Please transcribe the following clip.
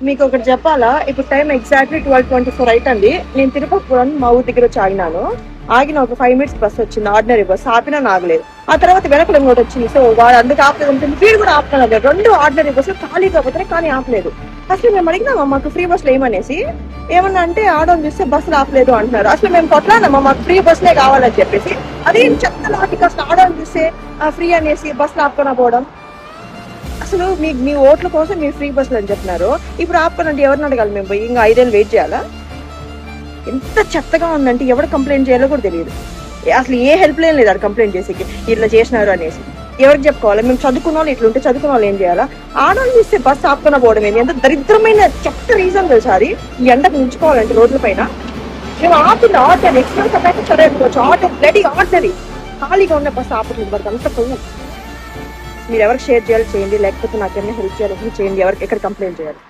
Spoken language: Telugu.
మీకు ఒకటి చెప్పాలా, ఇప్పుడు టైం ఎగ్జాక్ట్లీ 12:24 అవుతుంది. నేను తిరుపతిపురం మా ఊరి దగ్గర వచ్చి ఆగినాను. ఆగిన ఒక 5 minutes బస్ వచ్చింది, ఆర్డినరీ బస్. ఆపినా నాగలేదు. ఆ తర్వాత వెనకలు ఇంకోటి వచ్చింది. సో వాడు అందుకు ఆపలేదు ఉంటుంది, వీడు కూడా ఆపుతున్నారు. 2 ఆర్డినరీ బస్సులు ఖాళీగా పోతున్నాయి కానీ ఆపలేదు. అసలు మేము అడిగినామా మాకు ఫ్రీ బస్సులు ఏమనేసి, ఏమన్నా అంటే ఆడోని చూస్తే బస్సులు ఆపలేదు అంటున్నారు. అసలు మేము కొట్లానమ్మా మాకు ఫ్రీ బస్సులే కావాలని చెప్పేసి. అదేం చెత్త లాజిక్ అసలు, ఆడోని చూస్తే ఫ్రీ అనేసి బస్సులు ఆపుకొని పోవడం. అసలు మీ ఓట్ల కోసం మీరు ఫ్రీ బస్సులు అని చెప్తున్నారు, ఇప్పుడు ఆపుకోనంటే ఎవరిని అడగాలి మేము పోయి? ఇంకా 5 ఏళ్ళు వెయిట్ చేయాలా? ఎంత చెత్తగా ఉందంటే ఎవరు కంప్లైంట్ చేయాలో కూడా తెలియదు. అసలు ఏ హెల్ప్ లైన్ లేదు అది కంప్లైంట్ చేసేకి, ఇట్లా చేసినారు అనేసి. ఎవరికి చెప్పుకోవాలి? మేము చదువుకున్న వాళ్ళు ఇట్లుంటే చదువుకున్న వాళ్ళు ఏం చేయాలా? ఆడవాళ్ళు చూస్తే బస్సు ఆపుకున్న పోవడం ఏంటి? ఎంత దరిద్రమైన చెత్త రీజన్ తెలుసా అది. ఈ ఎండకు ఉంచుకోవాలంటే రోడ్ల పైన మేము ఆపిన ఆర్డర్ ఎక్స్ప్రెస్ అయితే చదవకపోవచ్చు. ఆర్డర్ రెడీ ఆర్డరీ ఖాళీగా ఉన్న బస్సు ఆపుతుంది. మరి అంత కొవ్వు. మీరు ఎవరికి షేర్ చేయాలి చేయండి, లేకపోతే నాకేమైనా హెల్ప్ చేయాలి చేయండి. ఎవరికి ఎక్కడ కంప్లైంట్ చేయాలి?